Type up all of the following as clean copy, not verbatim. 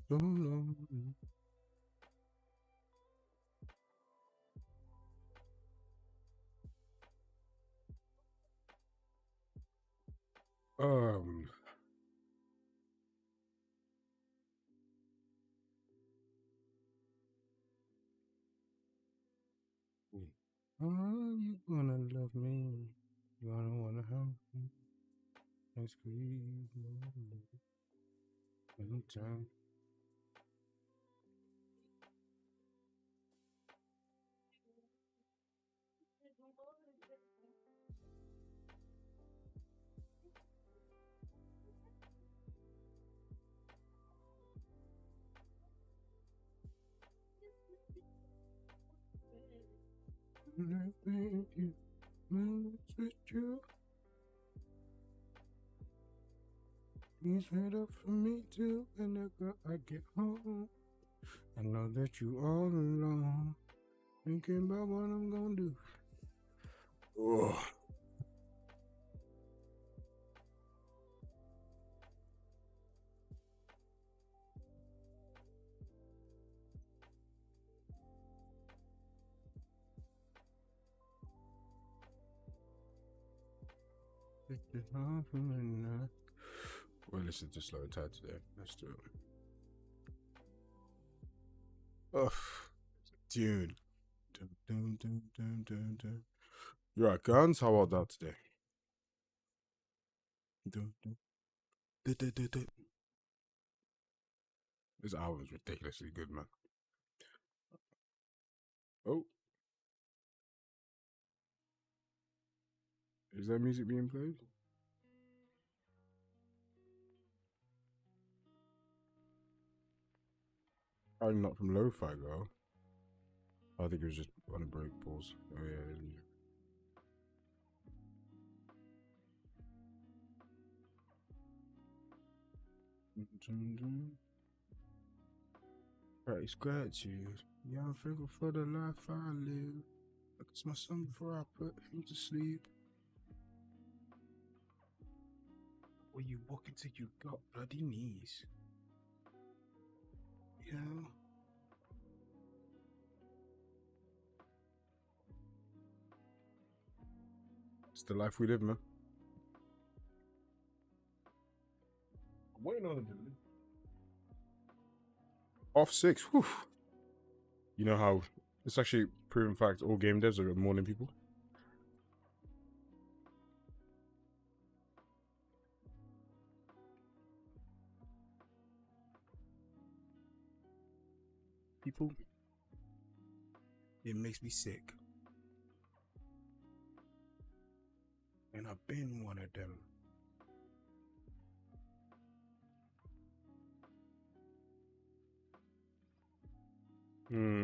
so lonely. Um, are you gonna love me? You gonna wanna help me? Let's creep time. With you, he's made up for me too. Whenever I get home, I know that you all alone. Thinking about what I'm gonna do. Oh, it's hard for me now. Well, listen to Slow and Tight today. Let's do it. Oh, dude. Dun, dun, dun, dun, dun, dun. You're right, Guns. How about that today? Dun, dun, dun, dun, dun, dun. This album is ridiculously good, man. Oh, is that music being played? I'm not from Lo-Fi, girl. I think it was just on a break. Pause. Oh yeah, there's music. Dun, dun, dun. Right, it's gratitude. Yeah, I'm thankful for the life I live. I kiss my son before I put him to sleep. Or you walk until you got bloody knees. Yeah. It's the life we live, man. I'm waiting on it. Off six. Whew. You know how it's actually proven fact all game devs are morning people. People, it makes me sick. And I've been one of them.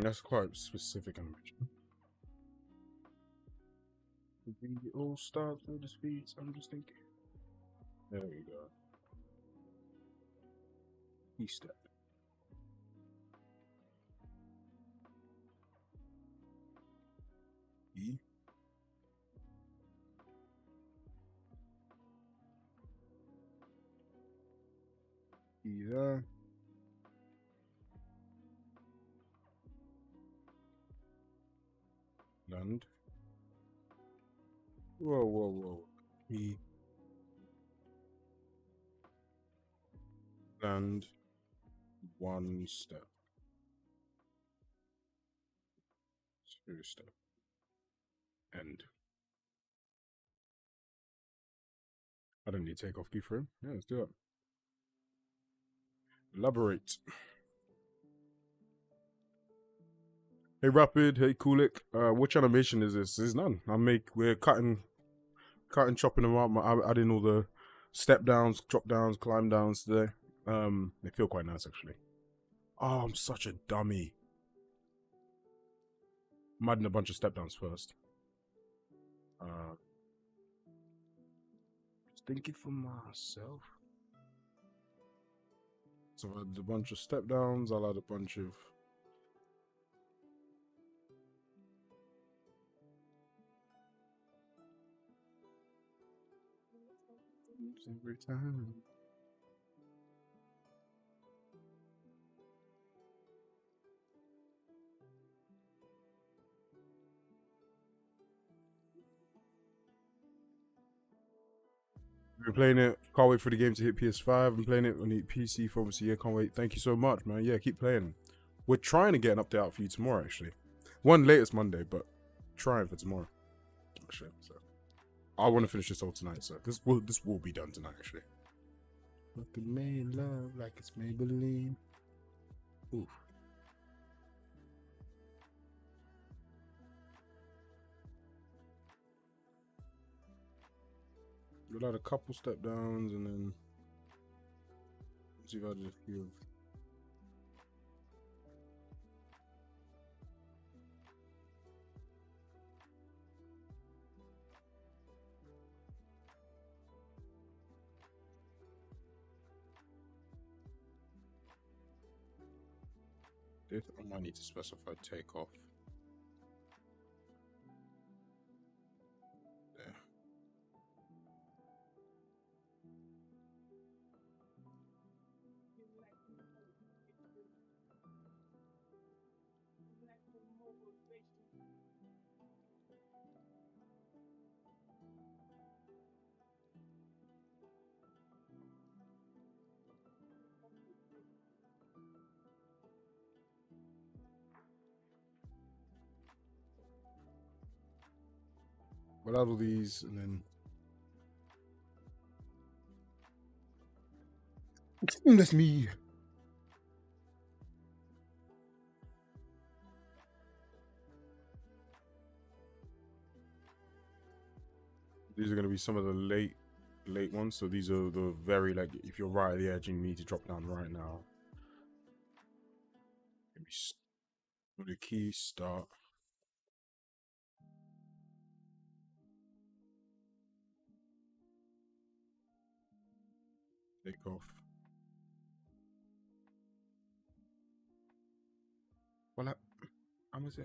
That's quite specific. We all start with the speeds. I'm just thinking. There we go. E step. E. E there. Land. Whoa, whoa, whoa. E. Land. One step. Two step. End. I don't need takeoff key for him. Yeah, let's do it. Elaborate. Hey Rapid, hey Kulik. Which animation is this? There's none. We're cutting, chopping them up. I'm adding all the step downs, drop downs, climb downs today. They feel quite nice actually. Oh, I'm such a dummy. I'm adding a bunch of step downs first. Just thinking for myself. So I add a bunch of step downs. I'll add a bunch of every time. Been playing it. Can't wait for the game to hit PS5. I'm playing it on the PC for obviously. Yeah, can't wait. Thank you so much, man. Yeah, keep playing. We're trying to get an update out for you tomorrow, actually. One latest Monday, but trying for tomorrow. Actually, so I want to finish this all tonight. So this will be done tonight, actually. Fucking made love like it's Maybelline. Oof. We had a couple step downs and then see if I did a few. I might need to specify takeoff. There. We'll add all these and then that's me. These are gonna be some of the late ones. So these are the very, like, if you're right at the edge and you need to drop down right now. The key start. Take off. Well, I'm gonna say,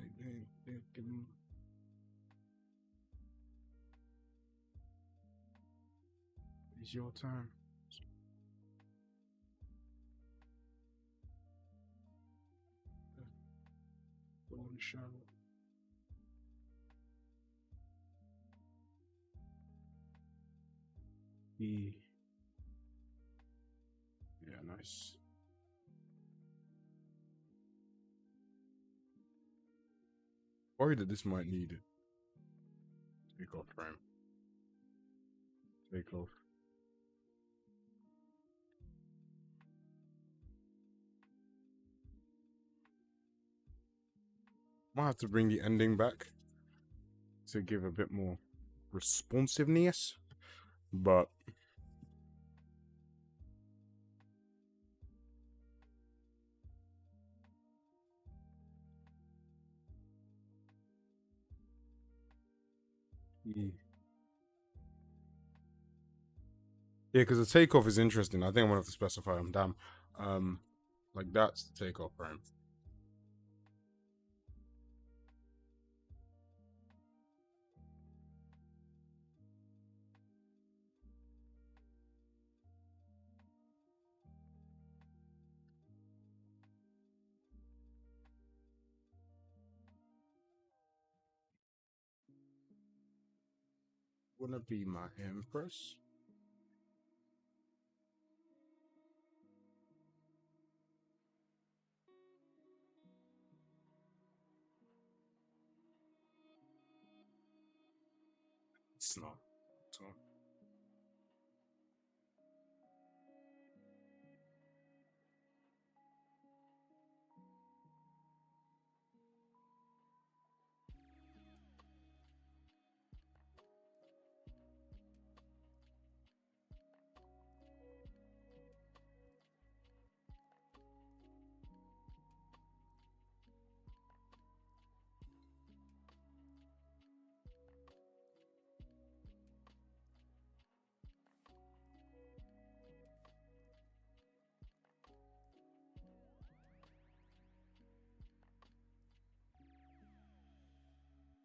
it's your time. Go in the shower. Yeah, nice. Worried that this might need it. Take off frame. Take off. Might have to bring the ending back to give a bit more responsiveness, but yeah, because the takeoff is interesting. I think I'm gonna have to specify them. Damn, like that's the takeoff frame. Wanna be my empress? It's not. So.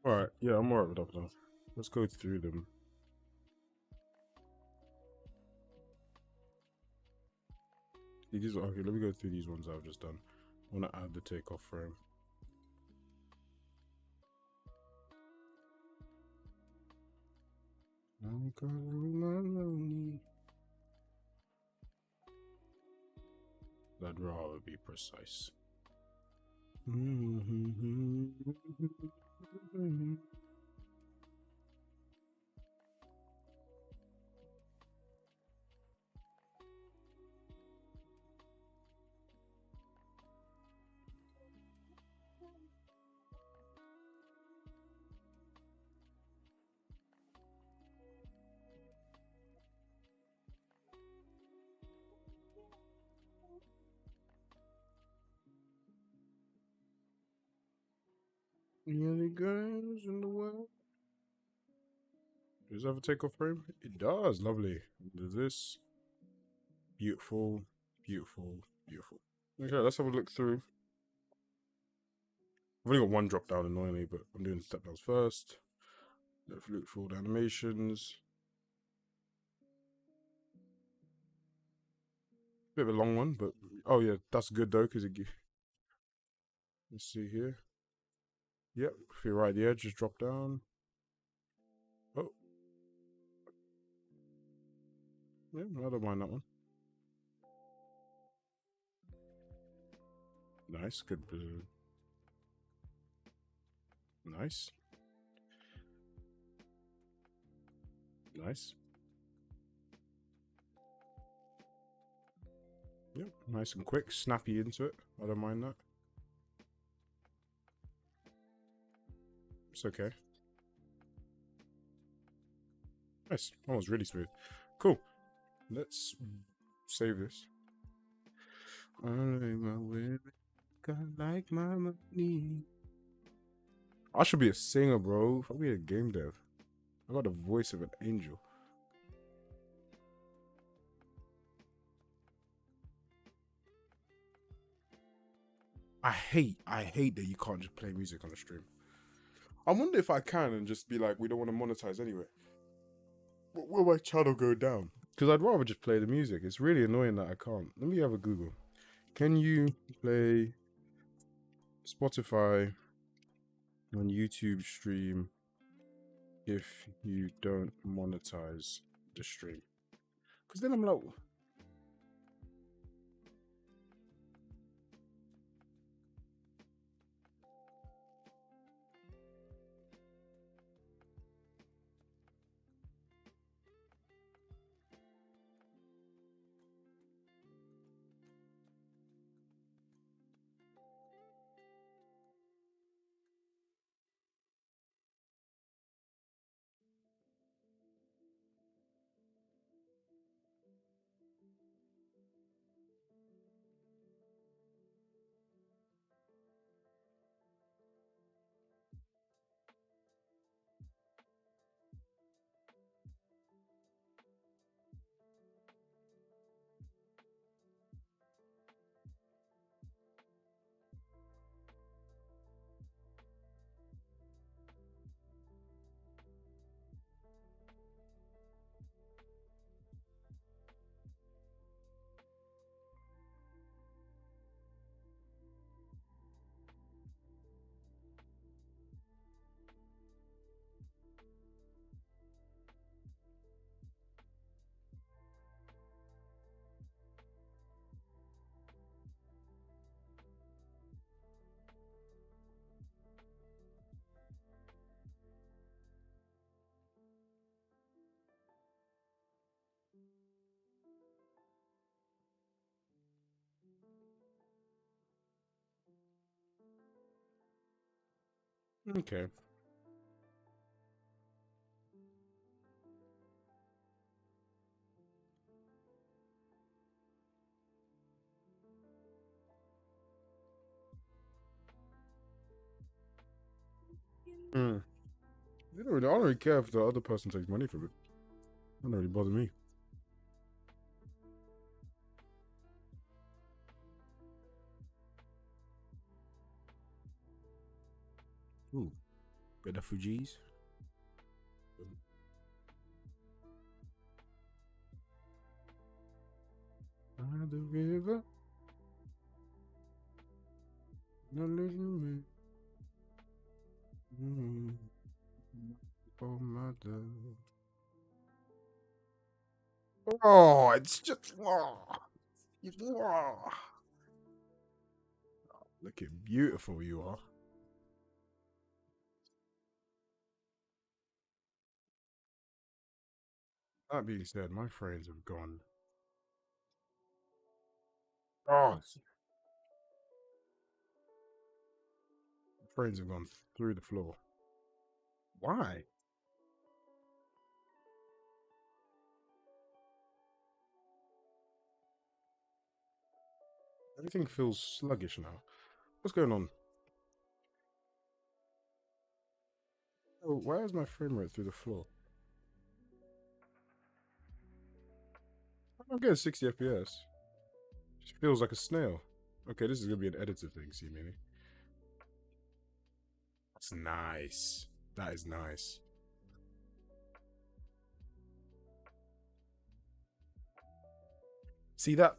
Alright, yeah, I'm alright with that now. Let's go through them. These okay, let me go through these ones I've just done. I want to add the takeoff frame. I'd rather be precise. The only girls in the world. Does it have a takeoff frame? It does. Lovely. Does this? Beautiful, beautiful, beautiful. Okay, let's have a look through. I've only got one drop down, annoyingly, but I'm doing step downs first. Let's look for all the animations. Bit of a long one, but oh yeah, that's good though, because it. Let's see here. Yep, if you're right at the edge, just drop down. Oh. Yeah, I don't mind that one. Nice, good. Nice. Nice. Yep, nice and quick, snappy into it. I don't mind that. It's okay. Nice. That was really smooth. Cool. Let's save this. I like my women, I like my money. I should be a singer, bro. I'll be a game dev. I got the voice of an angel. I hate that you can't just play music on a stream. I wonder if I can and just be like, we don't want to monetize anyway. Will my channel go down? Because I'd rather just play the music. It's really annoying that I can't. Let me have a Google. Can you play Spotify on YouTube stream if you don't monetize the stream? Because then I'm like, okay. Mm. I don't really care if the other person takes money from it. That don't really bother me. Ooh, bit of Fuji's. By the river, no little man. Oh, mother. Oh, it's just. Oh, oh. Looking beautiful you are. That being said, my frames have gone. Oh, frames have gone through the floor. Why? Everything feels sluggish now. What's going on? Oh, why is my frame rate through the floor? I'm getting 60 FPS. It feels like a snail. Okay, this is gonna be an editor thing, see, maybe. That's nice. That is nice. See that?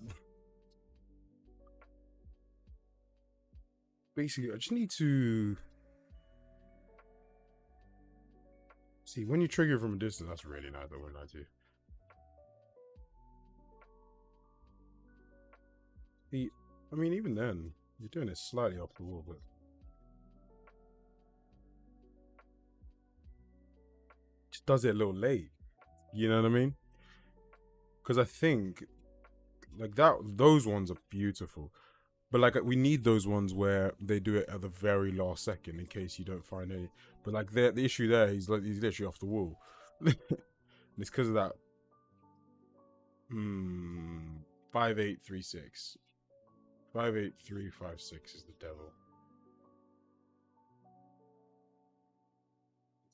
Basically, I just need to see when you trigger from a distance. That's really nice. I won't lie to you. See, I mean, even then, you're doing it slightly off the wall, but just does it a little late. You know what I mean? Because I think like that, those ones are beautiful. But like we need those ones where they do it at the very last second in case you don't find any. But like the issue there, he's literally off the wall. It's because of that. 5836. 58356 is the devil.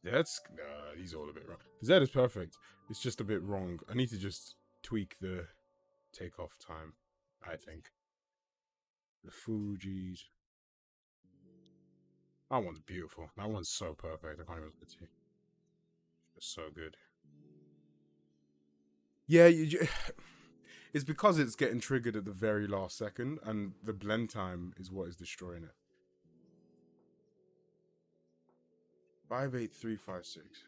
That's he's all a bit wrong. Z is perfect. It's just a bit wrong. I need to just tweak the takeoff time. I think the Fuji's. That one's beautiful. That one's so perfect. I can't even look at you. It's so good. Yeah, it's because it's getting triggered at the very last second, and the blend time is what is destroying it. 58356.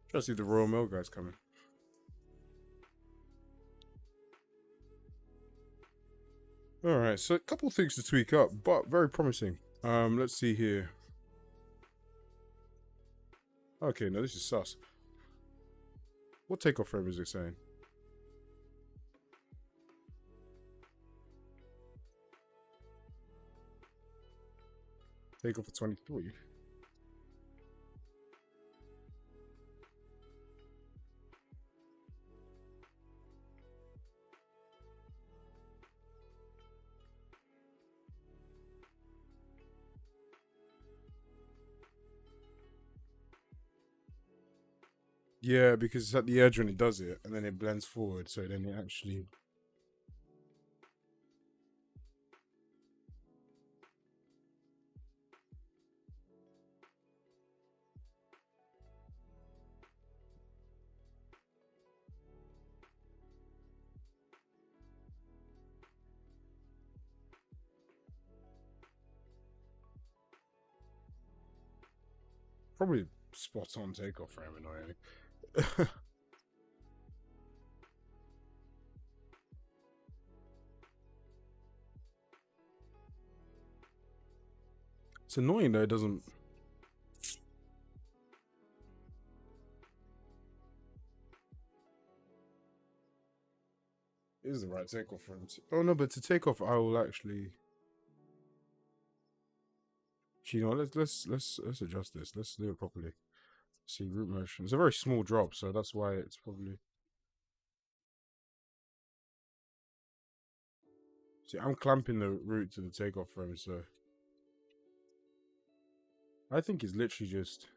Try to see if the Royal Mail guy's coming. All right, so a couple things to tweak up, but very promising. Let's see here. Okay, no, this is sus. What takeoff frame is it saying? Takeoff for 23. Yeah, because it's at the edge when it does it, and then it blends forward, so then it actually. Probably spot on takeoff frame, annoyingly. It's annoying though, it doesn't. It is the right takeoff frame. Oh no, but to take off, I will actually. You know, let's adjust this. Let's do it properly. See root motion. It's a very small drop, so that's why it's probably. See, I'm clamping the root to the takeoff frame, so I think it's literally just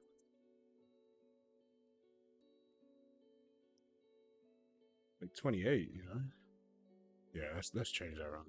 like 28. You know? Yeah, let's change that around.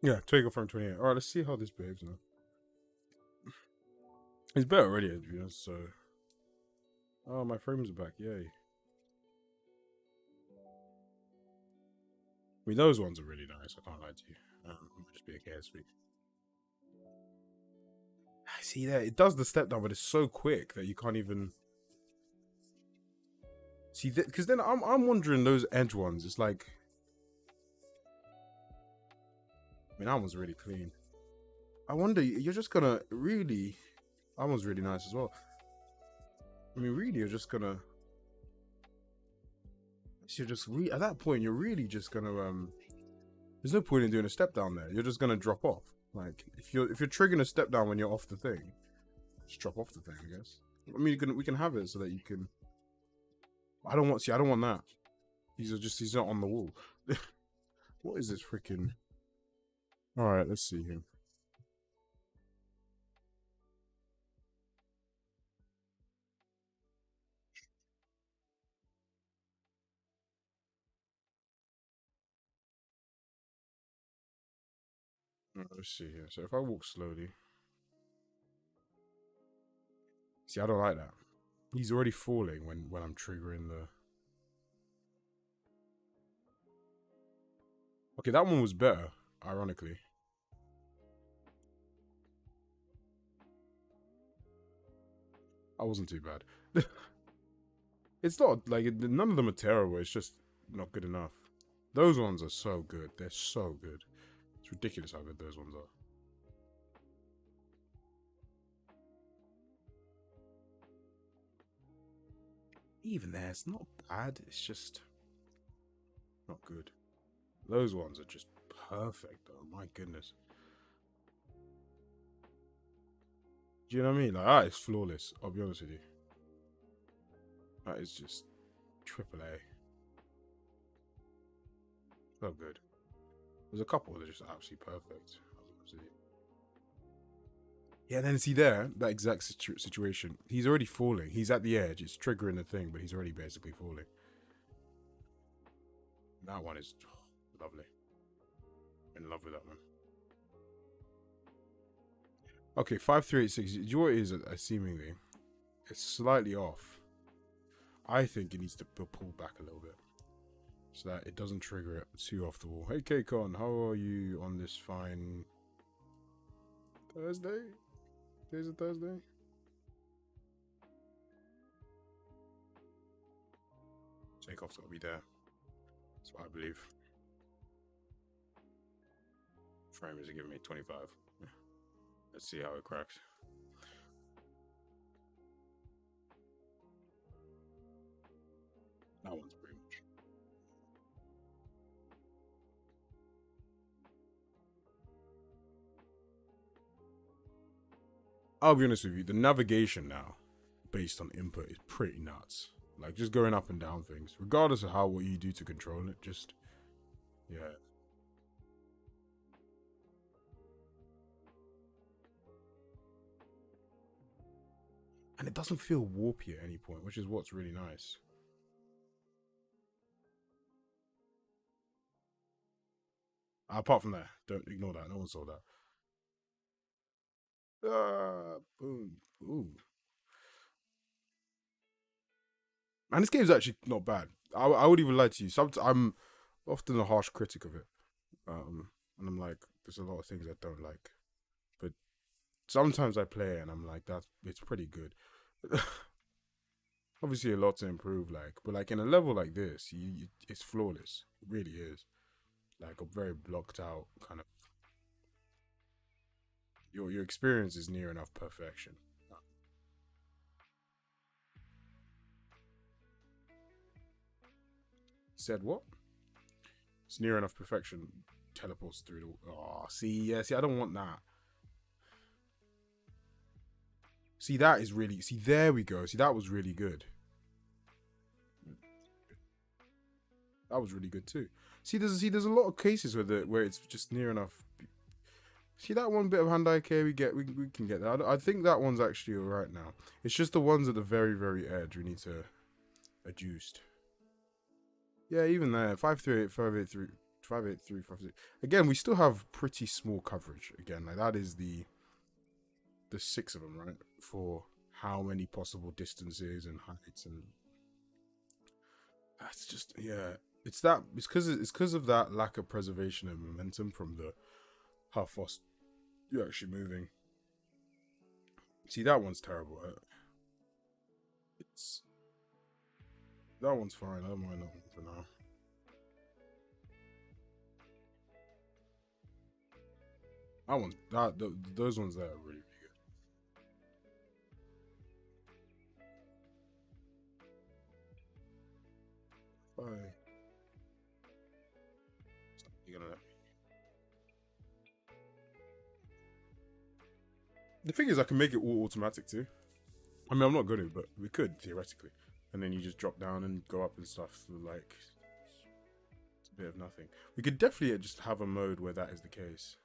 Yeah, take off from 28. Alright, let's see how this behaves now. It's better already, to be honest, so... Oh, my frames are back, yay. I mean, those ones are really nice, I can't lie to you. Just be a carefree. See there, it does the step down, but it's so quick that you can't even... See, because then I'm wondering those edge ones, it's like... I mean, that one's really clean. I wonder, you're just gonna really... That one's really nice as well. I mean, really, you're just gonna... You're just... At that point, you're really just gonna... There's no point in doing a step down there. You're just gonna drop off. Like, if you're triggering a step down when you're off the thing, just drop off the thing, I guess. I mean, we can have it so that you can... I don't want that. He's not on the wall. What is this freaking... Alright, let's see here. Let's see here. So if I walk slowly... See, I don't like that. He's already falling when I'm triggering the... Okay, that one was better, ironically. That wasn't too bad. It's not, like, none of them are terrible. It's just not good enough. Those ones are so good. They're so good. It's ridiculous how good those ones are. Even there, it's not bad. It's just not good. Those ones are just perfect, though. My goodness. Do you know what I mean? Like, that is flawless. I'll be honest with you. That is just triple A. So good. There's a couple that are just absolutely perfect. Yeah, then see there, that exact situation. He's already falling. He's at the edge. It's triggering the thing, but he's already basically falling. That one is lovely. In love with that one. Okay, 5386. Do you know what it is? Seemingly, it's slightly off. I think it needs to pull back a little bit so that it doesn't trigger it too off the wall. Hey, K-Con, how are you on this fine Thursday? Today's a Thursday? Takeoff's gotta be there. That's what I believe. Frame is giving me 25. Yeah. Let's see how it cracks. That one's pretty much. I'll be honest with you, the navigation now, based on input, is pretty nuts. Like, just going up and down things, regardless of what you do to control it, just, yeah. And it doesn't feel warpy at any point, which is what's really nice. Apart from that, don't ignore that. No one saw that. Boom. Ooh. And this game's actually not bad. I would even lie to you. I'm often a harsh critic of it. And I'm like, there's a lot of things I don't like. But sometimes I play it and I'm like, it's pretty good. Obviously a lot to improve, but like in a level like this, it's flawless. It really is. Like a very blocked out kind of. Your experience is near enough perfection. Said what? It's near enough perfection. Teleports through the. Oh, see, I don't want that. See, that is really. See, there we go. See, that was really good. That was really good too. There's a lot of cases where it's just near enough. See that one bit of hand-eye care we can get that. I think that one's actually alright now. It's just the ones at the very, very edge we need to adjust. Yeah, even there, 538, 583, 583, 5. Again, we still have pretty small coverage. Again, like that is the six of them, right? For how many possible distances and heights, and that's just, yeah. It's because of that lack of preservation and momentum from the how fast you're actually moving. See, that one's terrible. It's that one's fine. I don't mind that one for now. Those ones there are really, really good. You're gonna. The thing is, I can make it all automatic too. I mean, I'm not gonna, but we could theoretically. And then you just drop down and go up and stuff. Like it's a bit of nothing. We could definitely just have a mode where that is the case.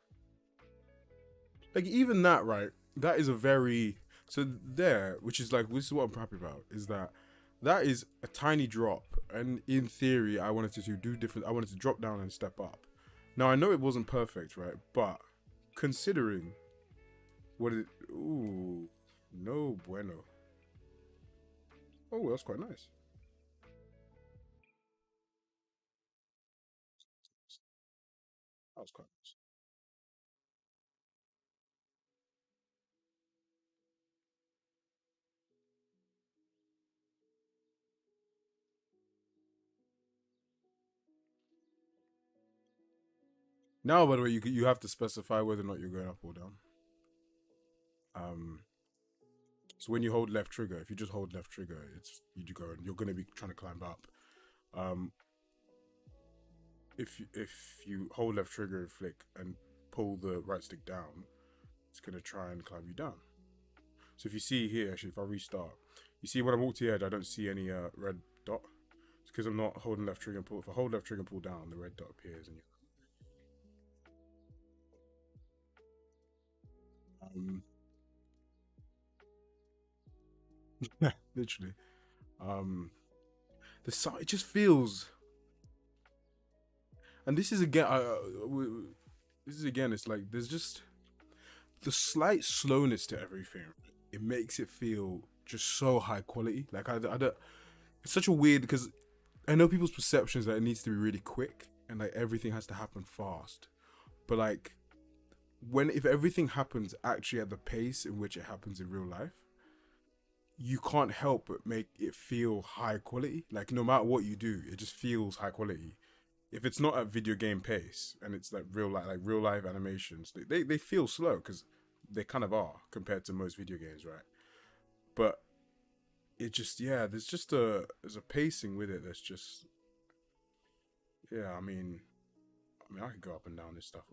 Like even that, right? That is a very so there, which is like this is what I'm happy about is that is a tiny drop, and in theory, I wanted to do different. I wanted to drop down and step up. Now I know it wasn't perfect, right? But considering what it, ooh, no bueno. Oh, that's quite nice. That was quite nice. Now, by the way, you have to specify whether or not you're going up or down. Um, so when you hold left trigger, if you just hold left trigger, it's you go and you're going to be trying to climb up. Um, if you hold left trigger and flick and pull the right stick down, it's going to try and climb you down. So if you see here, actually, if I restart, you see when I walk to the edge, I don't see any red dot. It's because I'm not holding left trigger and pull. If I hold left trigger and pull down, the red dot appears, and you. Literally. Um, the side it just feels, and this is again, this is again, it's like there's just the slight slowness to everything. It makes it feel just so high quality. Like I don't. It's such a weird because I know people's perceptions that it needs to be really quick and like everything has to happen fast, but like when if everything happens actually at the pace in which it happens in real life, you can't help but make it feel high quality. Like no matter what you do, it just feels high quality. If it's not at video game pace and it's like real life animations, they feel slow because they kind of are compared to most video games, right? But it just yeah, there's a pacing with it that's just yeah. I could go up and down this stuff.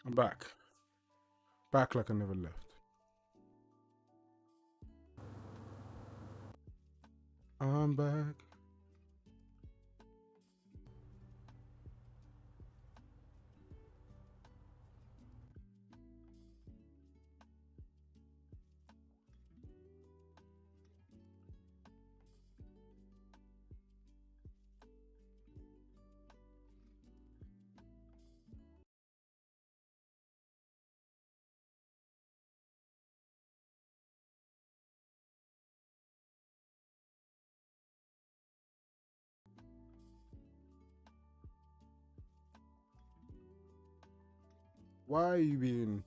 I'm back like I never left. I'm back. Why are you being...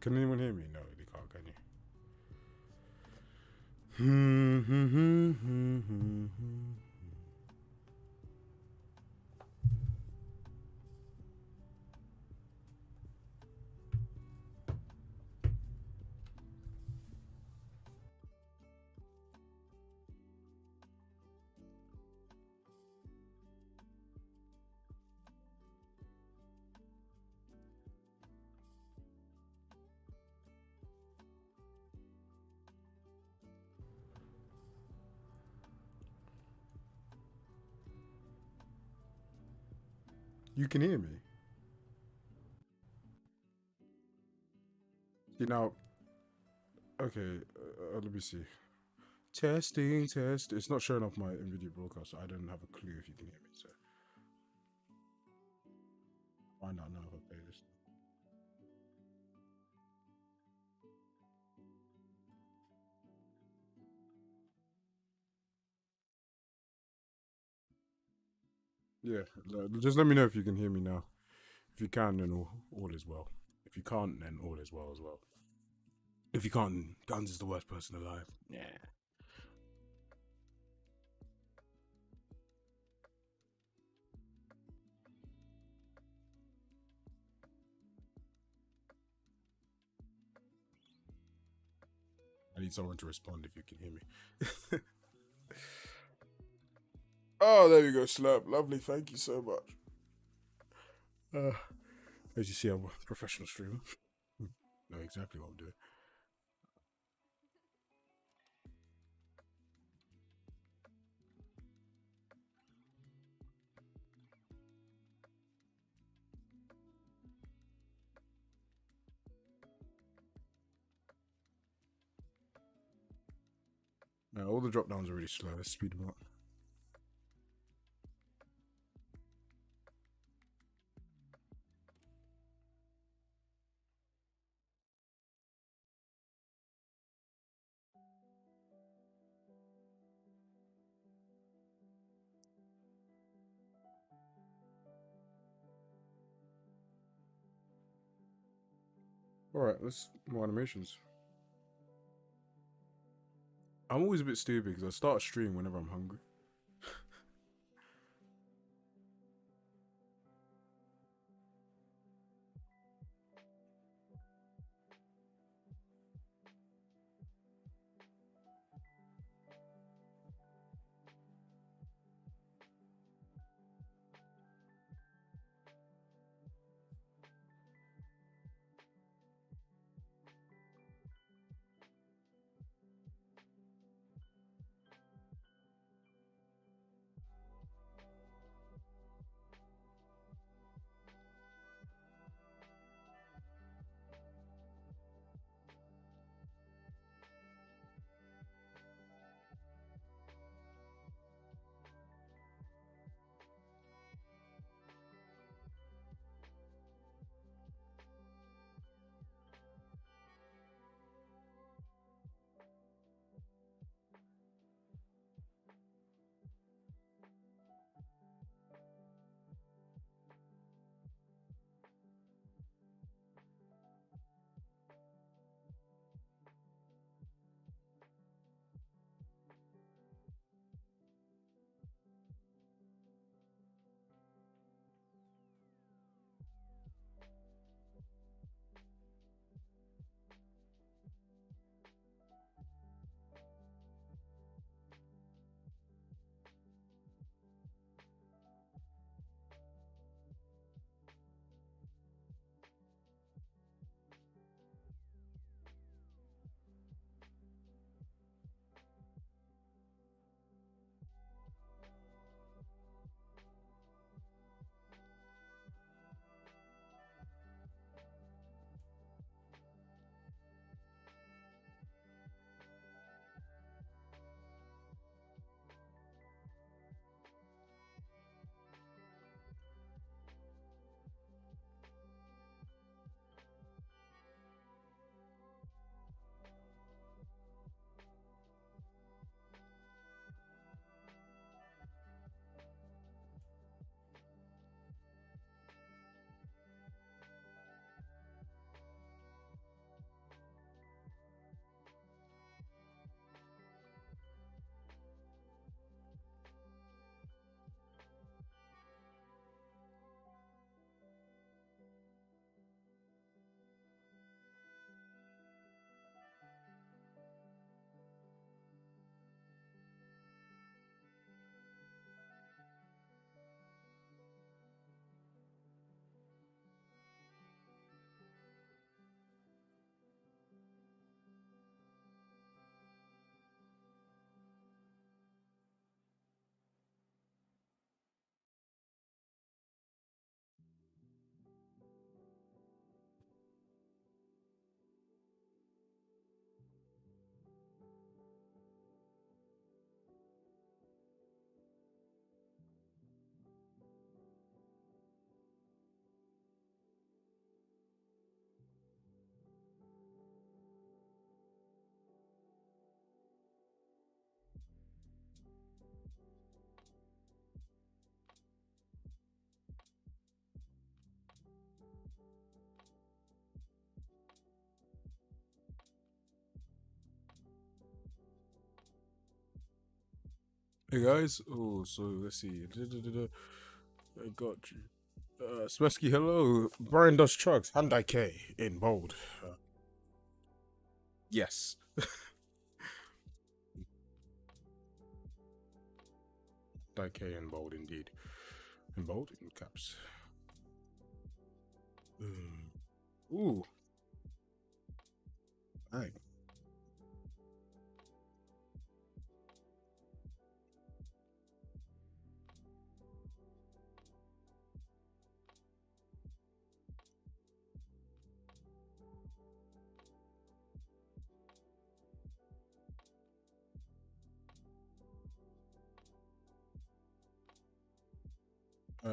Can anyone hear me? No, they can't, can you? You can hear me? You know, okay, let me see. Testing, test. It's not showing off my NVIDIA broadcast, so I don't have a clue if you can hear me. So find out now if I play this. Yeah, just let me know if you can hear me now. If you can, then all is well. If you can't, then all is well as well. If you can't, Guns is the worst person alive. Yeah. I need someone to respond if you can hear me. Oh, there you go, Slurp. Lovely, thank you so much. As you see, I'm a professional streamer. Know exactly what I'm doing. No, all the drop downs are really slow. Let's speed them up. Alright, let's more animations. I'm always a bit stupid because I start a stream whenever I'm hungry. Hey guys, oh, so let's see. I got you. Smesky, hello. Brian does chugs. Hyundai K in bold. Yes. Hyundai K in bold indeed. In bold, in caps. Ooh. Dang.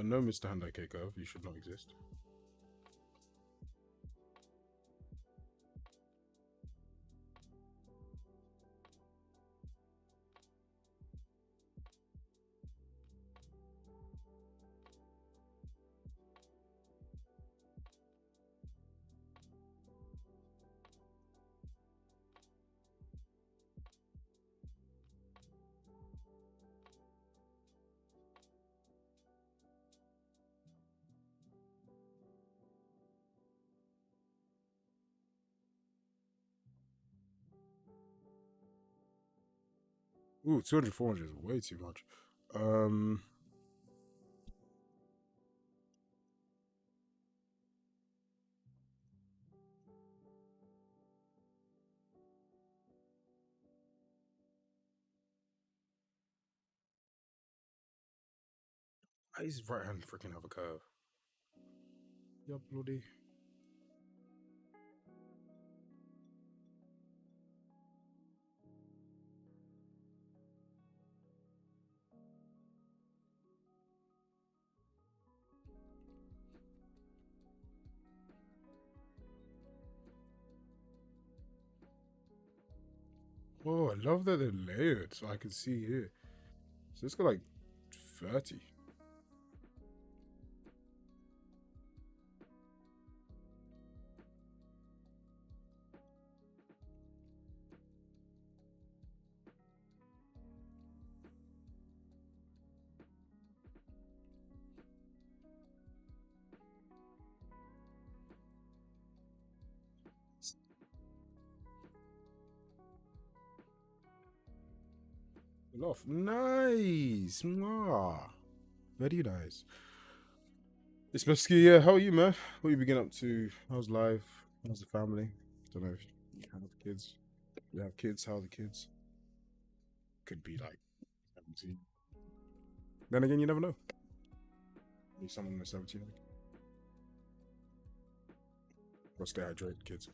No, Mr. Hyundai K curve. You should not exist. Ooh, 200, 400 is way too much. Um, why is his right hand freaking have a curve? Yeah, bloody. Oh, I love that they're layered, so I can see here. So it's got like 30. Off. Nice. Mwah. Very nice. It's Mesky. Yeah, how are you, man? What you been up to? How's life? How's the family? Don't know if you have kids. You have kids? How are the kids? Could be like 17. Then again, you never know. Maybe someone in the 17. Go stay hydrated, kids.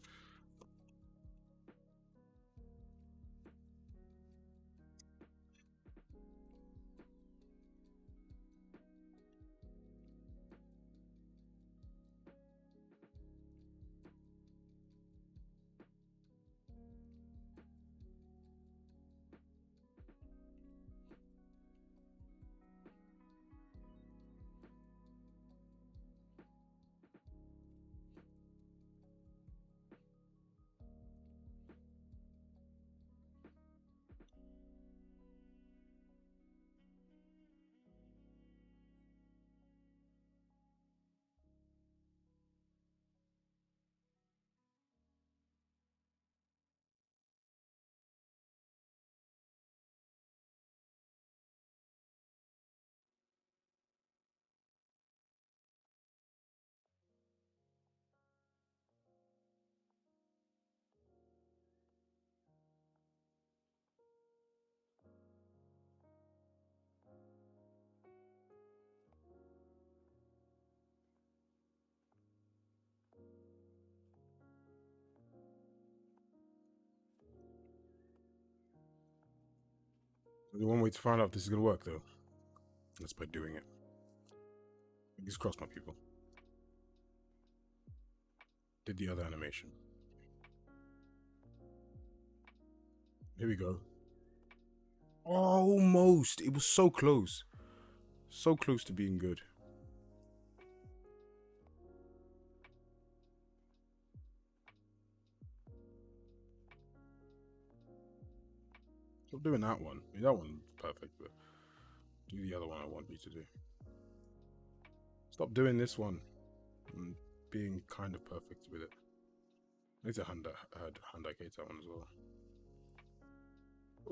There's one way to find out if this is gonna work, though. That's by doing it. Fingers crossed, my people. Did the other animation. Here we go. Almost. It was so close. So close to being good. Stop doing that one. That one perfect, but Do the other one I want you to do. Stop doing this one. And being kind of perfect with it. It's a Hyundai K-Town one as well.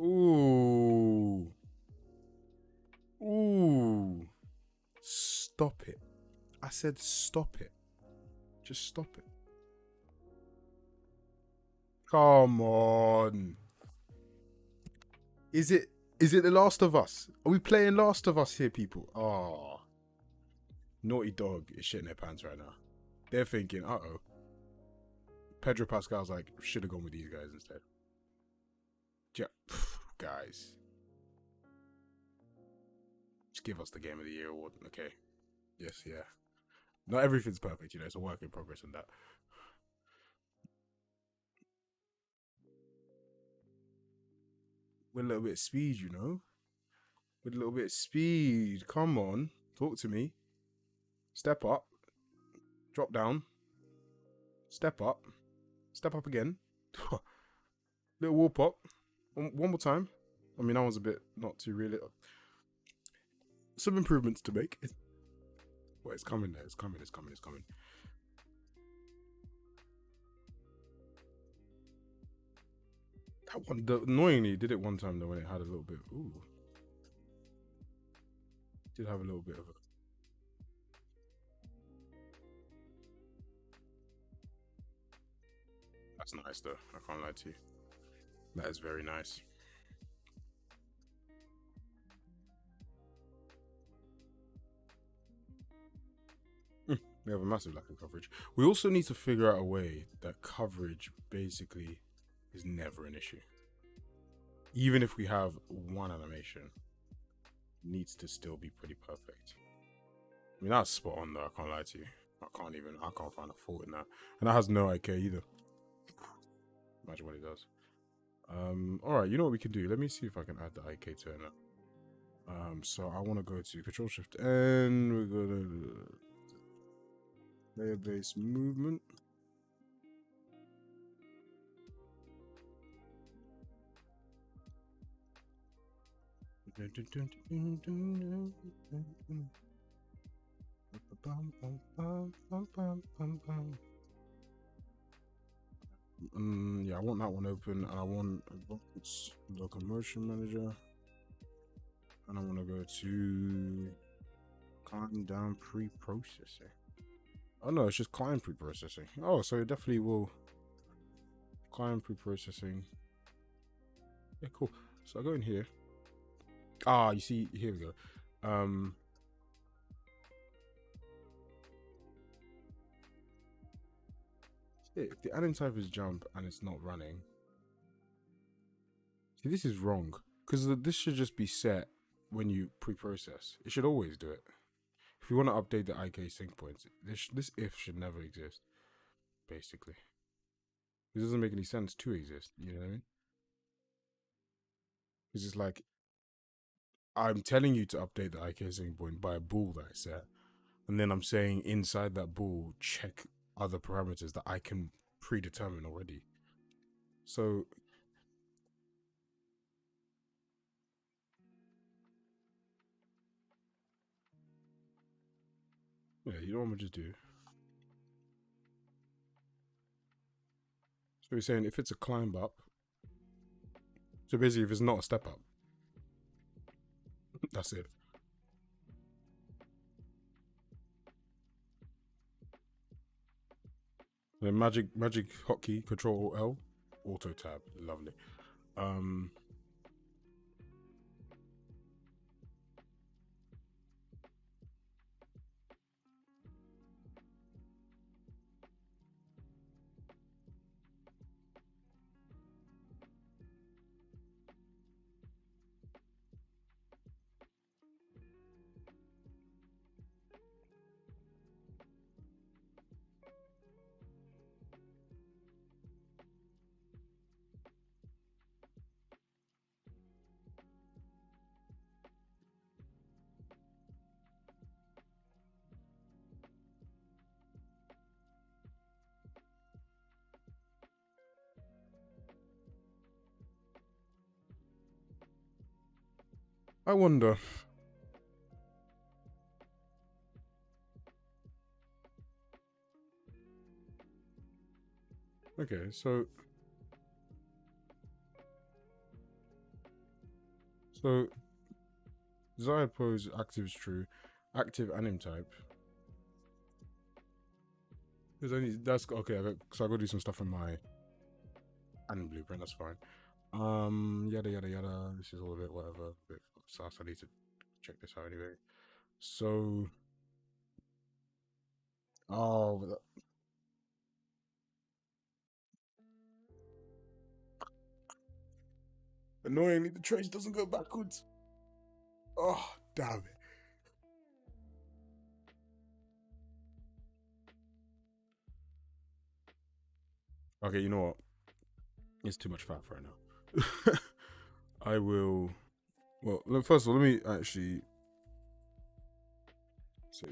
Ooh. Ooh. Stop it. I said stop it. Just stop it. Come on. Is it The Last of Us? Are we playing Last of Us here, people? Oh. Naughty Dog is shitting their pants right now. They're thinking, uh-oh. Pedro Pascal's like, should have gone with these guys instead. Guys. Just give us the Game of the Year award. Okay. Yes, yeah. Not everything's perfect, you know, it's a work in progress on that. With a little bit of speed, you know? With a little bit of speed. Come on. Talk to me. Step up. Drop down. Step up. Step up again. Little wall pop. One more time. I mean, that was a bit not too really. Some improvements to make. Well, it's coming there. It's coming. That one, annoyingly, did it one time though when it had a little bit. Ooh. Did have a little bit of a. That's nice though. I can't lie to you. That is very nice. We have a massive lack of coverage. We also need to figure out a way that coverage basically is never an issue. Even if we have one animation, it needs to still be pretty perfect. I mean, that's spot on though, I can't lie to you. I can't find a fault in that. And that has no IK either. Imagine what it does. Alright, you know what we can do? Let me see if I can add the IK to it now. So I want to go to Control Shift N. We're gonna layer based movement. Yeah, I want that one open, and I want Advanced Locomotion Manager, and I want to go to climb down pre-processing. Oh no, it's just climb pre-processing. Oh, so it definitely will climb pre-processing. Yeah, cool. So I go in here. Ah, you see, here we go. If the adding type is jump and it's not running, see, this is wrong because this should just be set when you pre-process. It should always do it. If you want to update the IK sync points, this if should never exist. Basically, it doesn't make any sense to exist. You know what I mean? Because it's like I'm telling you to update the IK sync point by a bool that I set, and then I'm saying inside that bool check other parameters that I can predetermine already. So yeah, you know what I'm gonna just do? So we're saying if it's a climb up, so basically if it's not a step up, that's it. Then magic hotkey, Control L, auto tab, lovely. I wonder Okay, so desired pose active is true. Active anim type. There's only that's okay. So I got to do some stuff in my anim blueprint. That's fine. Yada yada yada. This is all a bit whatever. A bit sus. I need to check this out anyway. So, oh, annoyingly, the trace doesn't go backwards. Oh, damn it. Okay, you know what? It's too much fat for it now. I will. Well, first of all, let me actually see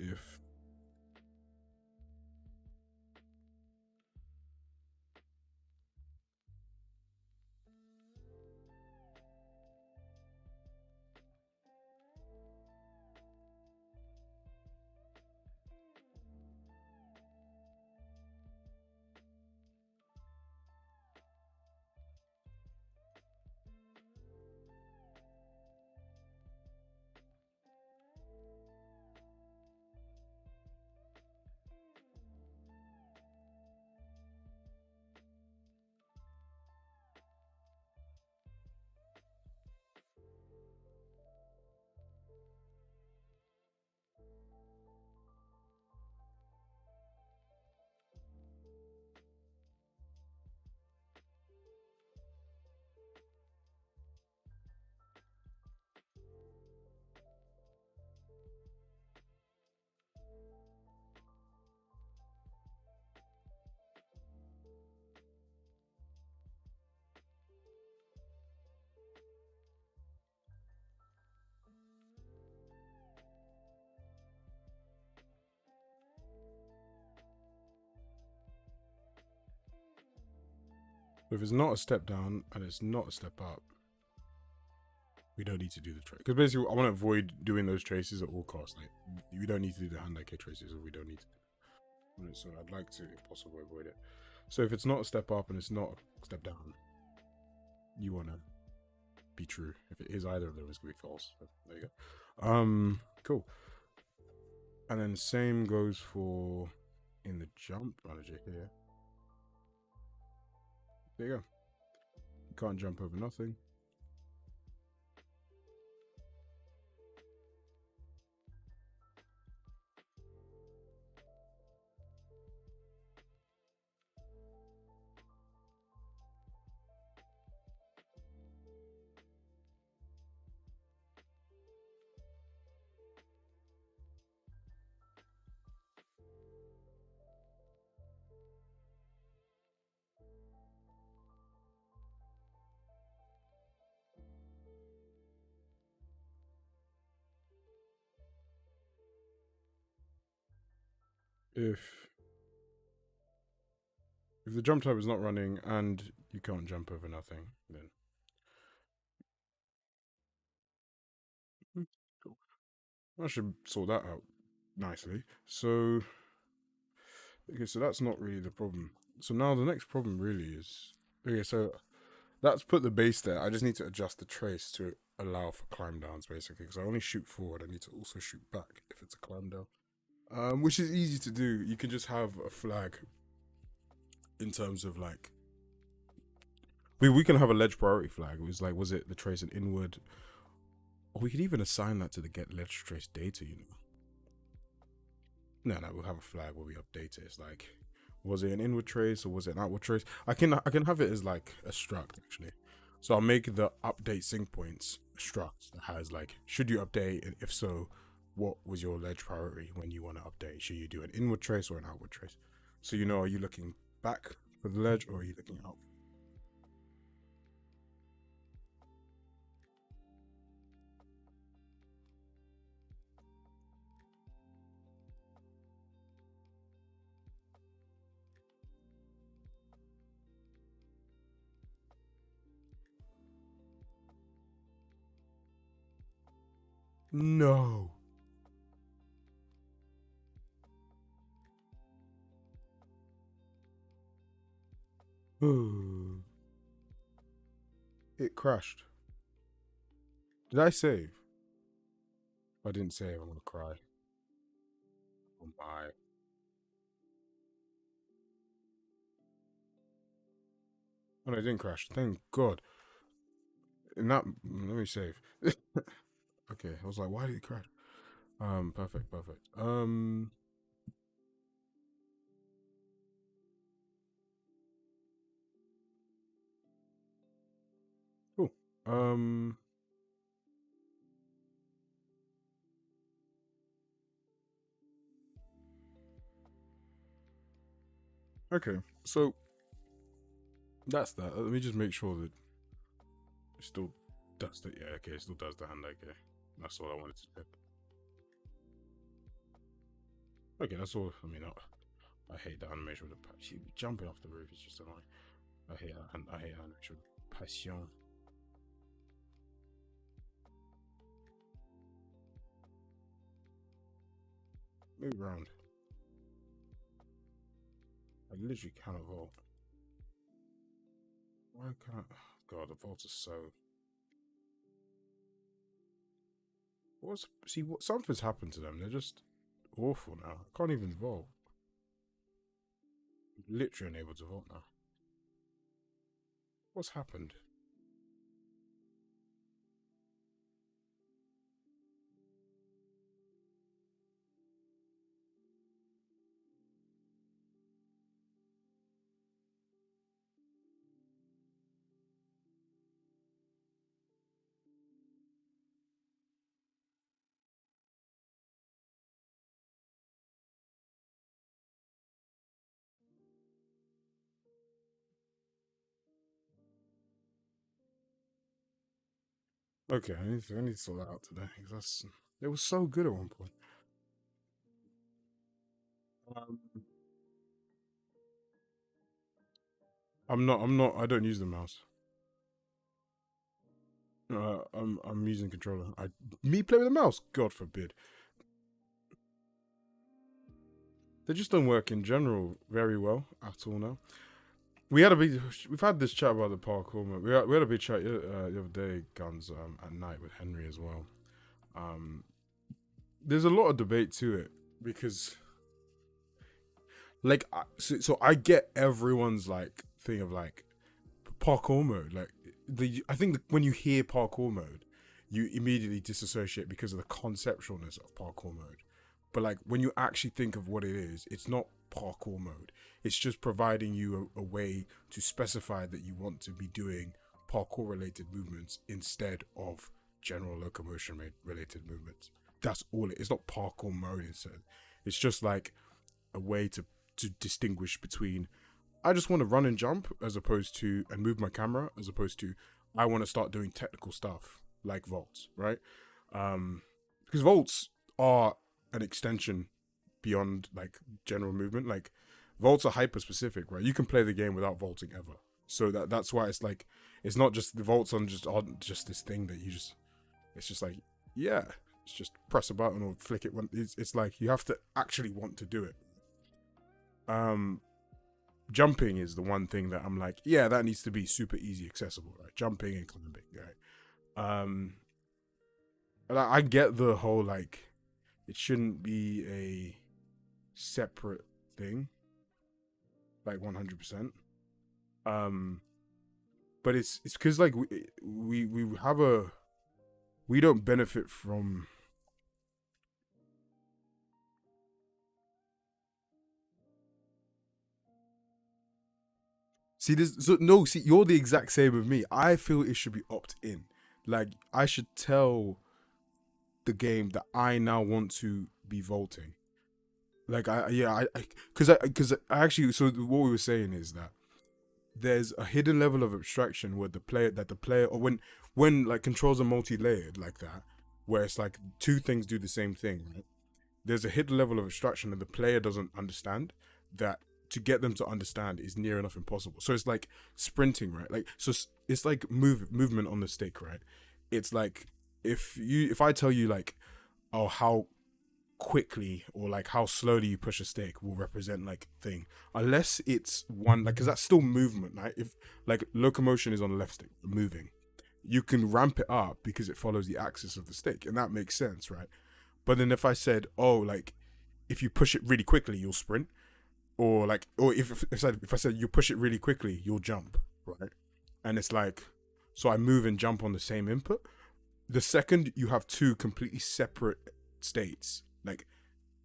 if it's not a step down and it's not a step up, we don't need to do the trace. Because basically, I want to avoid doing those traces at all costs. Like, we don't need to do the hand like traces, or we don't need to. So I'd like to, if possible, avoid it. So if it's not a step up and it's not a step down, you want to be true. If it is either of them, it's going to be false. So there you go. Cool. And then the same goes for in the jump manager here. There you go. You can't jump over nothing. If the jump type is not running and you can't jump over nothing, then cool. I should sort that out nicely. So okay, so that's not really the problem. So now the next problem really is okay. So that's put the base there. I just need to adjust the trace to allow for climb downs, basically, because I only shoot forward. I need to also shoot back if it's a climb down, which is easy to do. You can just have a flag in terms of like we can have a ledge priority flag. It was like, was it the trace an inward? Or we could even assign that to the get ledge trace data, you know. No, we'll have a flag where we update it. It's like, was it an inward trace or was it an outward trace? I can have it as like a struct actually. So I'll make the update sync points a struct that has like, should you update, and if so, what was your ledge priority when you want to update? Should you do an inward trace or an outward trace? So you know, are you looking back for the ledge or are you looking out? No. It crashed. Did I save? I didn't save. I'm gonna cry. Oh my. Oh no, it didn't crash. Thank God. In that, let me save. Okay, I was like, why did it crash? Perfect, perfect. Cool. Um, okay. So that's that. Let me just make sure that it still does the, yeah, okay, it still does the hand, okay. That's all I wanted to check. Okay, that's all. I mean, I hate the animation with the jumping off the roof is just annoying. I hate that, and I hate animation with passion. Move around. I literally cannot vault. Why can't? God, the vaults are so. What's see? What something's happened to them? They're just awful now. I can't even vault. Literally unable to vault now. What's happened? Okay, I need to sort that out today because that's it was so good at one point. Um, I'm not. I don't use the mouse. I'm using controller. Me play with a mouse. God forbid. They just don't work in general very well at all now. We've had this chat about the parkour. We had a big chat the other day, Guns, at night with Henry as well. Um, there's a lot of debate to it because, like, so I get everyone's like thing of like parkour mode. Like, I think when you hear parkour mode, you immediately disassociate because of the conceptualness of parkour mode. But like when you actually think of what it is, it's not parkour mode. It's just providing you a way to specify that you want to be doing parkour related movements instead of general locomotion related movements. That's all it is. It's not parkour mode instead. It's just like a way to distinguish between I just want to run and jump as opposed to and move my camera as opposed to I want to start doing technical stuff like vaults, right? Because vaults are an extension beyond like general movement. Like vaults are hyper specific, right? You can play the game without vaulting ever. So that's why it's like it's not just the vaults on just this thing that you just it's just like yeah, it's just press a button or flick it when it's like you have to actually want to do it. Jumping is the one thing that I'm like, yeah, that needs to be super easy accessible, right? Jumping and climbing, right? And I get the whole like it shouldn't be a separate thing, like 100%. Um, but it's because like we have a we don't benefit from. See this? So no, see, you're the exact same with me. I feel it should be opt in. Like I should tell the game that I now want to be vaulting. Like because I actually so what we were saying is that there's a hidden level of abstraction where the player or when like controls are multi-layered like that, where it's like two things do the same thing, right? There's a hidden level of abstraction that the player doesn't understand that to get them to understand is near enough impossible. So it's like sprinting, right? Like so it's like movement on the stick, right? It's like if I tell you like, oh, how quickly or like how slowly you push a stick will represent like thing, unless it's one like, because that's still movement, right? If like locomotion is on the left stick, moving, you can ramp it up because it follows the axis of the stick, and that makes sense, right? But then if I said, oh, like if you push it really quickly, you'll sprint, or like, or if I said you push it really quickly, you'll jump, right? And it's like, so I move and jump on the same input. The second you have two completely separate states, like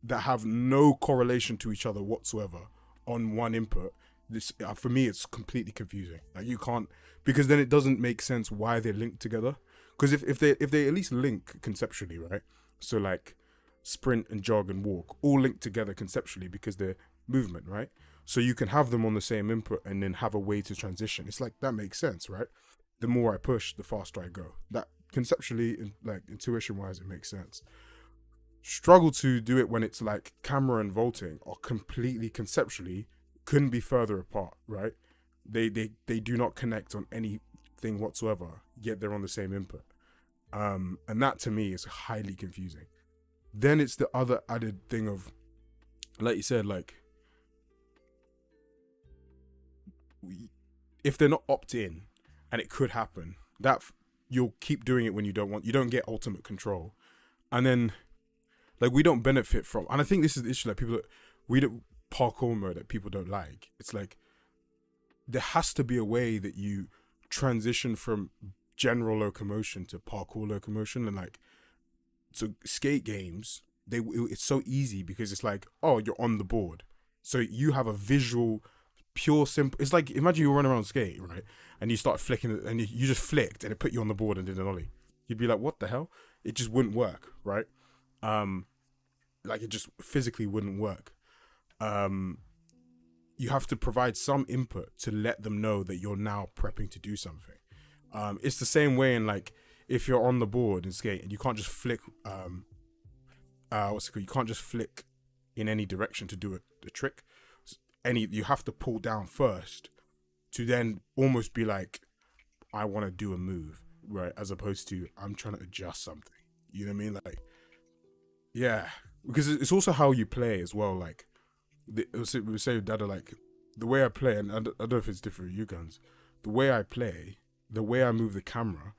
that have no correlation to each other whatsoever on one input, this for me it's completely confusing. Like you can't, because then it doesn't make sense why they're linked together. Because if they at least link conceptually, right? So like sprint and jog and walk all linked together conceptually because they're movement, right? So you can have them on the same input and then have a way to transition. It's like that makes sense, right? The more I push, the faster I go. That conceptually, like intuition wise, it makes sense. Struggle to do it when it's like camera and vaulting are completely conceptually couldn't be further apart, right? They do not connect on anything whatsoever, yet they're on the same input. And that to me is highly confusing. Then it's the other added thing of, like you said, like if they're not opt in, and it could happen that you'll keep doing it when you don't get ultimate control, and then like we don't benefit from, and I think this is the issue that people, we don't, parkour mode that people don't like. It's like there has to be a way that you transition from general locomotion to parkour locomotion. And like, so skate games, it's so easy because it's like, oh, you're on the board, so you have a visual, pure simple. It's like, imagine you run around skate, right, and you start flicking it, and you just flicked and it put you on the board and did an ollie. You'd be like, what the hell? It just wouldn't work, right? Like it just physically wouldn't work. You have to provide some input to let them know that you're now prepping to do something. It's the same way in like, if you're on the board and skate, and you can't just flick, what's it called? You can't just flick in any direction to do a trick. You have to pull down first to then almost be like, I want to do a move, right? As opposed to, I'm trying to adjust something. You know what I mean? Like, yeah, because it's also how you play as well. Like, we say Dada, like the way I play, and I don't know if it's different with you guys. The way I play, the way I move the camera,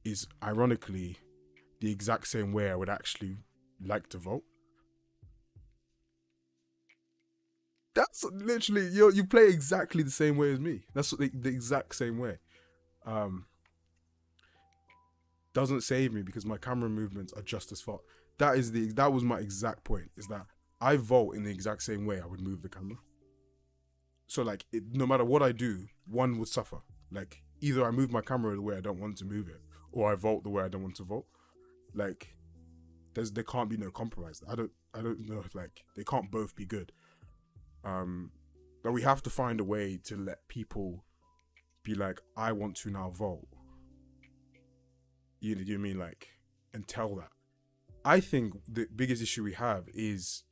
is ironically the exact same way I would actually like to vote. That's literally, you play exactly the same way as me. That's the exact same way. Um, doesn't save me because my camera movements are just as far. That was my exact point. Is that I vote in the exact same way I would move the camera. So like, no matter what I do, one would suffer. Like either I move my camera the way I don't want to move it, or I vote the way I don't want to vote. Like there can't be no compromise. I don't know. Like they can't both be good. But we have to find a way to let people be like, I want to now vote. You know what I mean? Like, and tell that. I think the biggest issue we have is,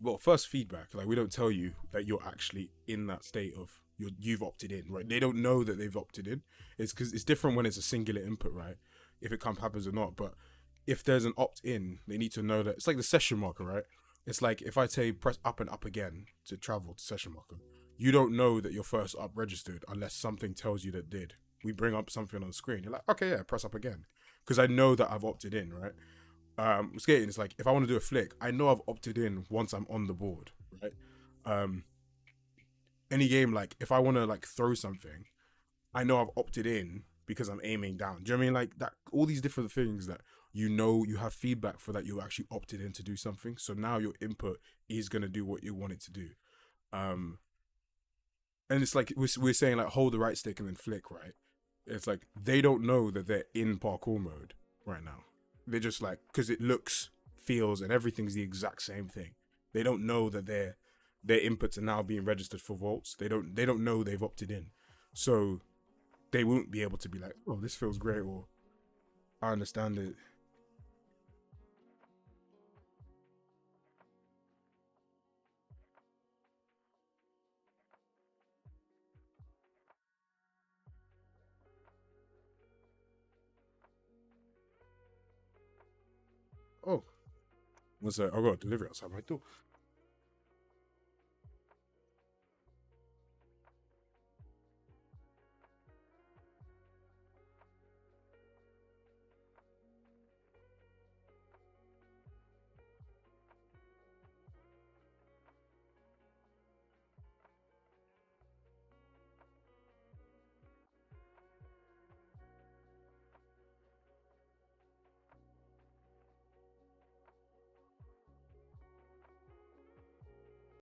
well, first feedback. Like, we don't tell you that you're actually in that state of you've opted in, right? They don't know that they've opted in. It's because it's different when it's a singular input, right? If it happens or not. But if there's an opt in, they need to know that it's like the session marker, right? It's like if I say press up and up again to travel to session marker, you don't know that your first up registered unless something tells you that did. We bring up something on the screen. You're like, okay, yeah, press up again. Because I know that I've opted in, right? Skating, it's like, if I want to do a flick, I know I've opted in once I'm on the board, right? Any game, like, if I want to, like, throw something, I know I've opted in because I'm aiming down. Do you know what I mean? Like, that, all these different things that you know you have feedback for, that you actually opted in to do something. So now your input is going to do what you want it to do. And it's like, we're saying, like, hold the right stick and then flick, right? It's like, they don't know that they're in parkour mode right now. They're just like, because it looks, feels, and everything's the exact same thing. They don't know that their inputs are now being registered for vaults. They don't know they've opted in. So they won't be able to be like, oh, this feels great, or I understand it. Oh, One sec, I got a delivery outside my door.